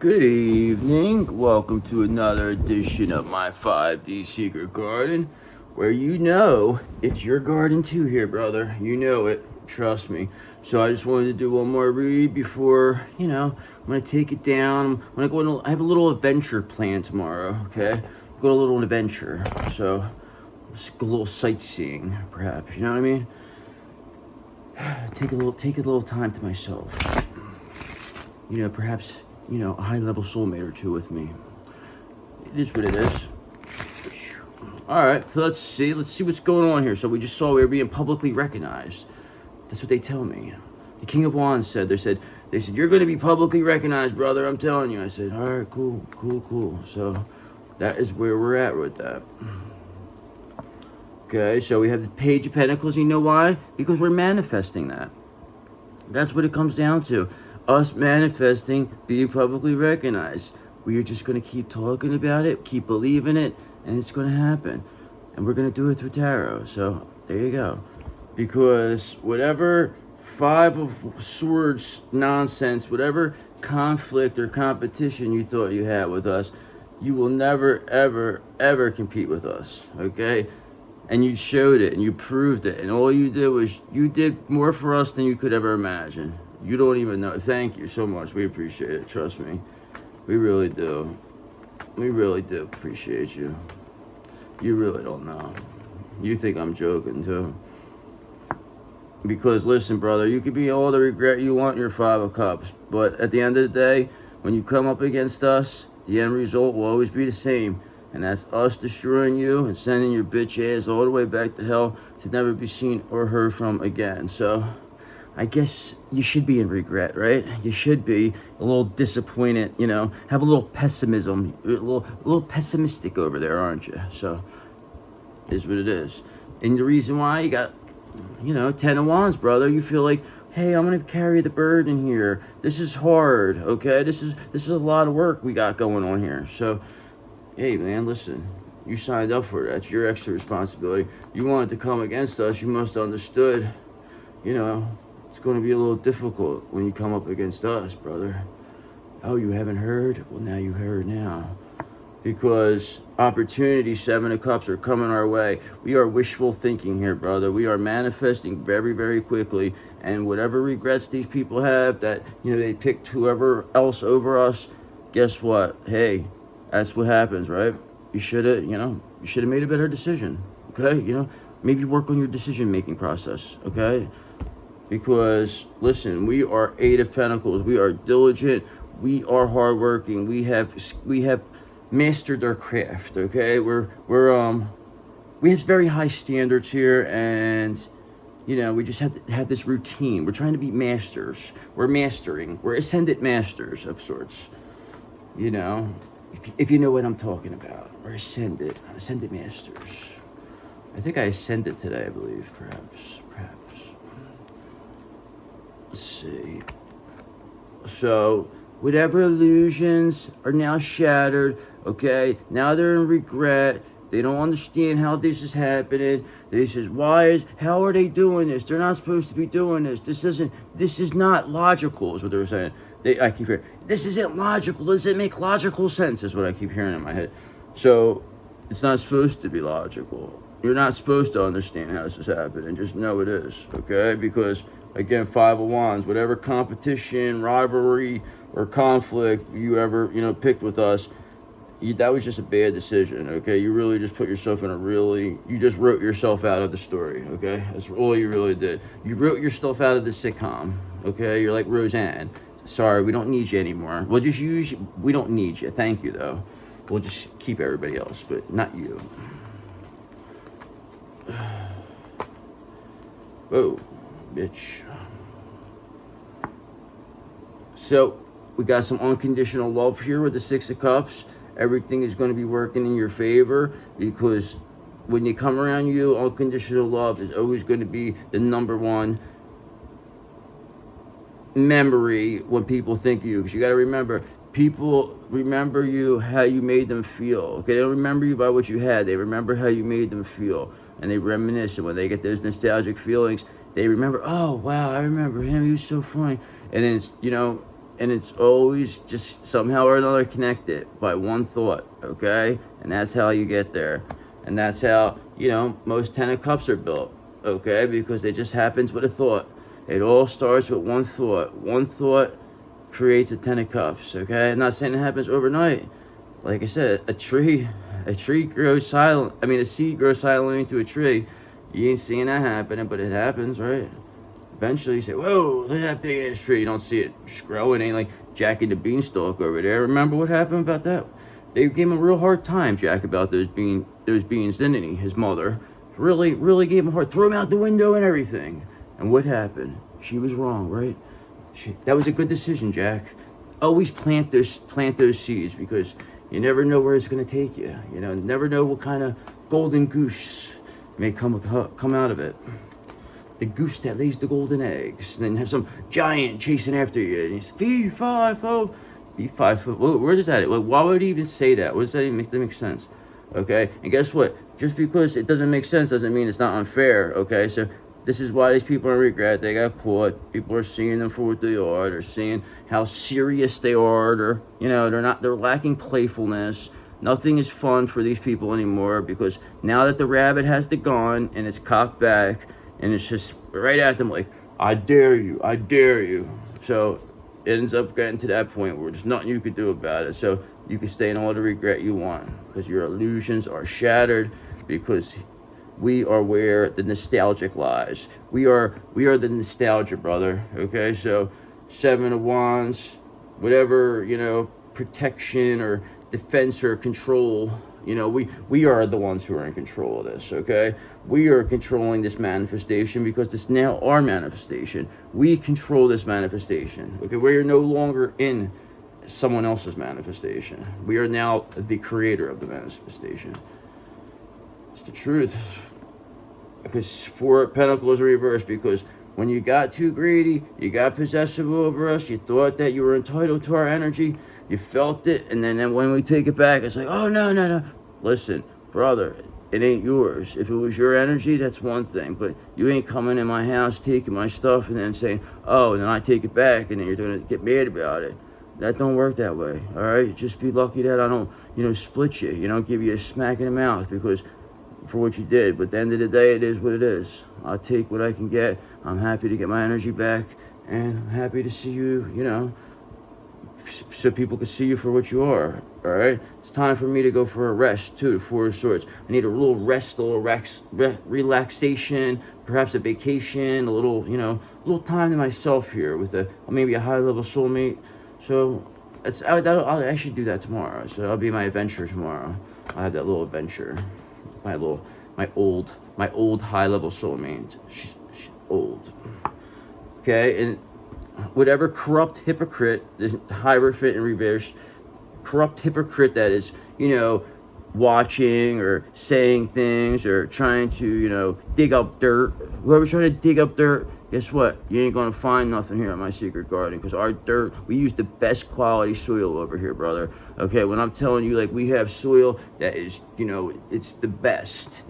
Good evening. Welcome to another edition of my 5D Secret Garden, where it's your garden too here, brother. You know it. Trust me. So I just wanted to do one more read before, I'm going to take it down. I have a little adventure planned tomorrow, okay? Go on a little adventure. So, just a little sightseeing, perhaps. You know what I mean? Take a little time to myself. Perhaps a high-level soulmate or two with me. It is what it is. All right, so let's see what's going on here. So we just saw we were being publicly recognized. That's what they tell me. The King of Wands said, they said, you're going to be publicly recognized, brother. I'm telling you. I said, all right, cool. So that is where we're at with that. Okay, so we have the Page of Pentacles. You know why? Because we're manifesting that. That's what it comes down to. Us manifesting, being publicly recognized. We are just going to keep talking about it, keep believing it, and it's going to happen. And we're going to do it through tarot. So there you go. Because whatever Five of Swords nonsense, whatever conflict or competition you thought you had with us, you will never, ever compete with us. Okay? And you showed it and you proved it. And all you did was you did more for us than you could ever imagine. You don't even know. Thank you so much. We appreciate it. Trust me. We really do. We really do appreciate you. You really don't know. You think I'm joking too. Because listen, brother, you could be all the regret you want in your Five of Cups. But at the end of the day, when you come up against us, the end result will always be the same. And that's us destroying you and sending your bitch ass all the way back to hell to never be seen or heard from again. So I guess you should be in regret, right? You should be a little disappointed, have a little pessimism, a little pessimistic over there, aren't you? So, it is what it is. And the reason why you got, Ten of Wands, brother, you feel like, hey, I'm going to carry the burden here. This is hard, okay? This is a lot of work we got going on here. So, hey, man, listen. You signed up for it. That's your extra responsibility. You wanted to come against us. You must have understood, it's going to be a little difficult when you come up against us, brother. Oh, you haven't heard? Well, now you heard now. Because opportunity, Seven of Cups, are coming our way. We are wishful thinking here, brother. We are manifesting very, very quickly. And whatever regrets these people have that, they picked whoever else over us, guess what? Hey, that's what happens, right? You should have made a better decision, okay? Maybe work on your decision-making process, okay? Because, listen, we are Eight of Pentacles. We are diligent. We are hardworking. We have mastered our craft, okay? We have very high standards here, and, we just have to have this routine. We're trying to be masters. We're mastering. We're ascended masters of sorts, If you know what I'm talking about. We're ascended masters. I think I ascended today, I believe, perhaps. Let's see. So, whatever illusions are now shattered, okay? Now they're in regret. They don't understand how this is happening. They says, how are they doing this? They're not supposed to be doing this. This is not logical, is what they're saying. I keep hearing, this isn't logical. Does it make logical sense? Is what I keep hearing in my head. So, it's not supposed to be logical. You're not supposed to understand how this is happening. Just know it is, okay? Because, again, Five of Wands, whatever competition, rivalry, or conflict you ever, picked with us, that was just a bad decision, okay? You really just put yourself in you just wrote yourself out of the story, okay? That's all you really did. You wrote yourself out of the sitcom, okay? You're like Roseanne. Sorry, we don't need you anymore. We don't need you. Thank you, though. We'll just keep everybody else, but not you. Whoa, bitch. So, we got some unconditional love here with the Six of Cups. Everything is going to be working in your favor because when you come around you, unconditional love is always going to be the number one memory when people think of you. Because you got to remember, people remember you how you made them feel. Okay, they don't remember you by what you had. They remember how you made them feel. And they reminisce. And when they get those nostalgic feelings, they remember, oh, wow, I remember him. He was so funny. And then it's, and it's always just somehow or another connected by one thought, okay? And that's how you get there. And that's how, most 10 of cups are built, okay? Because it just happens with a thought. It all starts with one thought. One thought creates a 10 of cups, okay? I'm not saying it happens overnight. Like I said, a tree grows silent. A seed grows silently into a tree. You ain't seeing that happening, but it happens, right? Eventually you say, whoa, look at that big ass tree. You don't see it just growing. It ain't like Jackie the Beanstalk over there. Remember what happened about that? They gave him a real hard time, Jack, about those beans, didn't he? His mother really gave him a hard, threw him out the window and everything. And what happened? She was wrong, right? That was a good decision, Jack. Always plant those seeds, because you never know where it's gonna take you. Never know what kind of golden goose may come out of it. The goose that lays the golden eggs, and then have some giant chasing after you, and he's fee fi fo. Where does that? Why would he even say that? What does that even make? That make sense? Okay, and guess what? Just because it doesn't make sense doesn't mean it's not unfair. Okay, so this is why these people are regret. They got caught. People are seeing them for what they are. They're seeing how serious they are. They're lacking playfulness. Nothing is fun for these people anymore, because now that the rabbit has the gun and it's cocked back, and it's just right at them like, I dare you. So it ends up getting to that point where there's nothing you could do about it. So you can stay in all the regret you want, because your illusions are shattered, because we are where the nostalgic lies. We are the nostalgia, brother. Okay, so 7 of Wands, whatever, protection or defense or control. We are the ones who are in control of this, okay? We are controlling this manifestation, because it's now our manifestation. We control this manifestation, okay? We are no longer in someone else's manifestation. We are now the creator of the manifestation. It's the truth. Because 4 of Pentacles are reversed, because when you got too greedy, you got possessive over us, you thought that you were entitled to our energy, you felt it, and then when we take it back, it's like, oh, no. Listen, brother, it ain't yours. If it was your energy, that's one thing, but you ain't coming in my house, taking my stuff, and then saying, oh, and then I take it back, and then you're going to get mad about it. That don't work that way, all right? Just be lucky that I don't, split you, give you a smack in the mouth, because for what you did. But at the end of the day, it is what it is. I'll take what I can get. I'm happy to get my energy back, and I'm happy to see you, so people can see you for what you are, all right? It's time for me to go for a rest, too, 4 of Swords. I need a little rest, a little relaxation, perhaps a vacation, a little time to myself here with maybe a high-level soulmate. So I'll actually do that tomorrow. So that'll be my adventure tomorrow. I have that little adventure. My old high-level soulmate. She's old. Okay, and whatever corrupt hypocrite, this Hierophant in reverse, corrupt hypocrite that is, watching or saying things or trying to, dig up dirt. Whoever's trying to dig up dirt, guess what? You ain't gonna find nothing here at my secret garden, because our dirt, we use the best quality soil over here, brother. Okay, when I'm telling you, we have soil that is, it's the best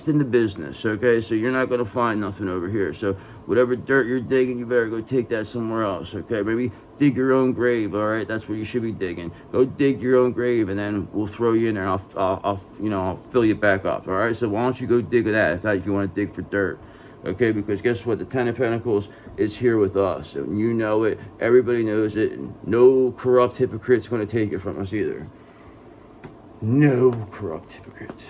in the business. Okay, so you're not gonna find nothing over here. So whatever dirt you're digging, you better go take that somewhere else. Okay, maybe dig your own grave. All right, that's what you should be digging. Go dig your own grave, and then we'll throw you in there. I'll fill you back up. All right, so why don't you go dig that if you want to dig for dirt? Okay, because guess what? The 10 of Pentacles is here with us. And you know it. Everybody knows it. And no corrupt hypocrite's going to take it from us either. No corrupt hypocrite.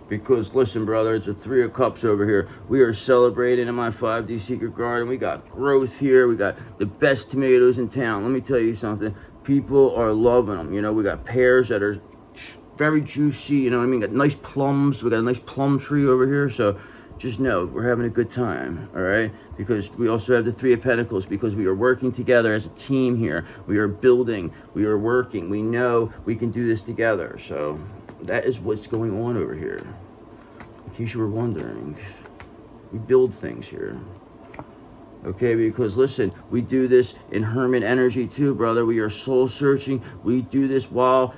Because, listen, brother, it's a 3 of Cups over here. We are celebrating in my 5D secret garden. We got growth here. We got the best tomatoes in town. Let me tell you something. People are loving them. We got pears that are very juicy, got nice plums. We got a nice plum tree over here. So just know we're having a good time, all right? Because we also have the 3 of Pentacles, because we are working together as a team here. We are building, we are working. We know we can do this together. So that is what's going on over here. In case you were wondering, we build things here. Okay, because listen, we do this in Hermit energy too, brother. We are soul searching. We do this while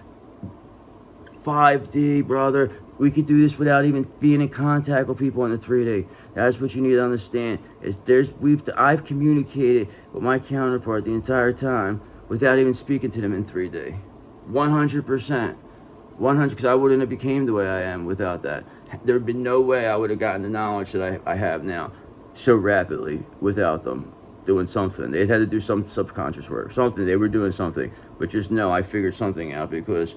5D, brother. We could do this without even being in contact with people in the 3D. That's what you need to understand. I've communicated with my counterpart the entire time without even speaking to them in 3D. 100%. 100, because I wouldn't have became the way I am without that. There would be no way I would have gotten the knowledge that I have now so rapidly without them doing something. They had to do some subconscious work, something. They were doing something. But just know I figured something out, because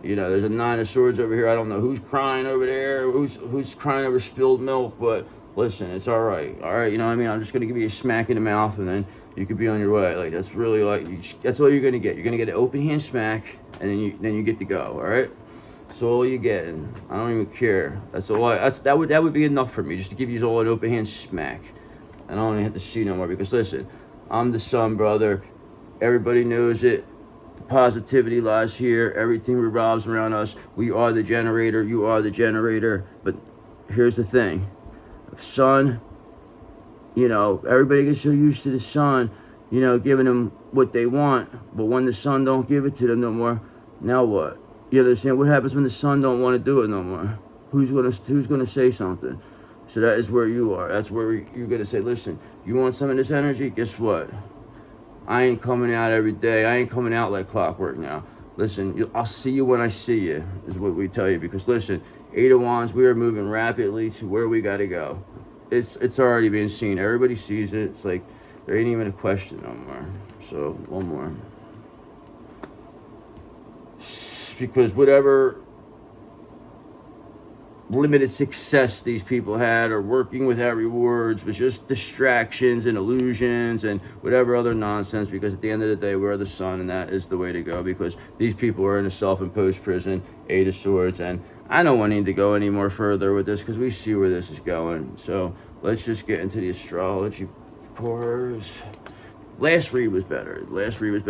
there's a 9 of swords over here. I don't know who's crying over there, who's crying over spilled milk, but listen, it's all right. You know what I mean? I'm just going to give you a smack in the mouth, and then you could be on your way. Like, that's really that's all you're going to get. You're going to get an open hand smack, and then you get to go, all right? That's all you're getting. I don't even care. That would be enough for me, just to give you all an open hand smack. And I don't even have to see no more, because listen, I'm the sun, brother. Everybody knows it. The positivity lies here. Everything revolves around us. We are the generator. You are the generator. But here's the thing. Sun, everybody gets so used to the sun, giving them what they want. But when the sun don't give it to them no more, now what? You understand? What happens when the sun don't want to do it no more? Who's gonna say something? So that is where you are. That's where you're gonna say, listen, you want some of this energy? Guess what? I ain't coming out every day. I ain't coming out like clockwork now. Listen, I'll see you when I see you, is what we tell you. Because listen, 8 of Wands, we are moving rapidly to where we got to go. It's already being seen. Everybody sees it. It's like there ain't even a question no more. So one more. Because whatever limited success these people had, or working without rewards, was just distractions and illusions and whatever other nonsense. Because at the end of the day, we're the sun, and that is the way to go. Because these people are in a self-imposed prison, 8 of Swords, and I don't want to go any more further with this, because we see where this is going. So let's just get into the astrology course. Last read was better.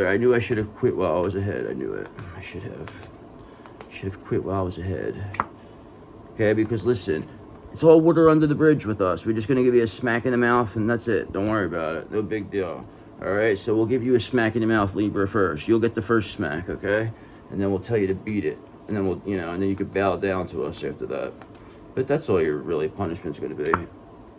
I knew I should have quit while I was ahead. I knew it. I should have quit while I was ahead. Okay, because listen, it's all water under the bridge with us. We're just going to give you a smack in the mouth, and that's it. Don't worry about it. No big deal. All right, so we'll give you a smack in the mouth, Libra, first. You'll get the first smack, okay? And then we'll tell you to beat it. And then and then you could bow down to us after that. But that's all your really punishment's going to be.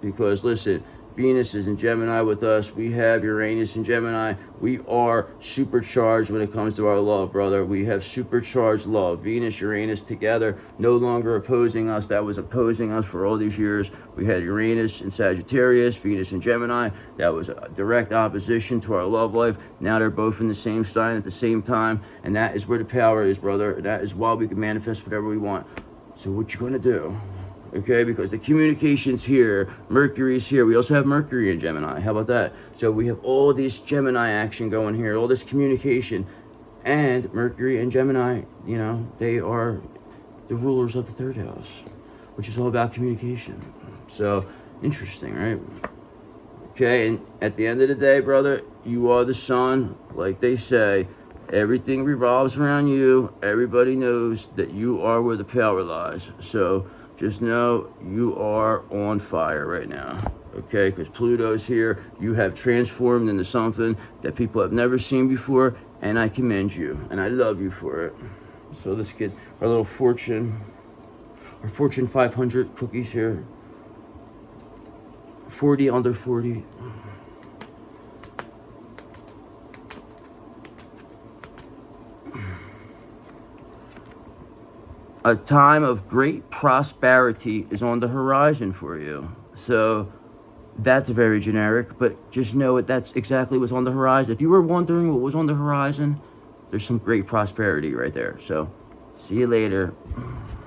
Because listen, Venus is in Gemini with us. We have Uranus in Gemini. We are supercharged when it comes to our love, brother. We have supercharged love. Venus, Uranus together, no longer opposing us. That was opposing us for all these years. We had Uranus in Sagittarius, Venus in Gemini. That was a direct opposition to our love life. Now they're both in the same sign at the same time. And that is where the power is, brother. That is why we can manifest whatever we want. So what you going to do? Okay, because the communication's here, Mercury's here. We also have Mercury in Gemini. How about that? So we have all this Gemini action going here, all this communication. And Mercury and Gemini, they are the rulers of the 3rd house, which is all about communication. So, interesting, right? Okay, and at the end of the day, brother, you are the sun. Like they say, everything revolves around you. Everybody knows that you are where the power lies. So, just know you are on fire right now, okay? Because Pluto's here. You have transformed into something that people have never seen before, and I commend you, and I love you for it. So let's get our little Fortune 500 cookies here. 40 under 40. A time of great prosperity is on the horizon for you. So that's very generic, but just know that's exactly what's on the horizon. If you were wondering what was on the horizon, there's some great prosperity right there. So see you later.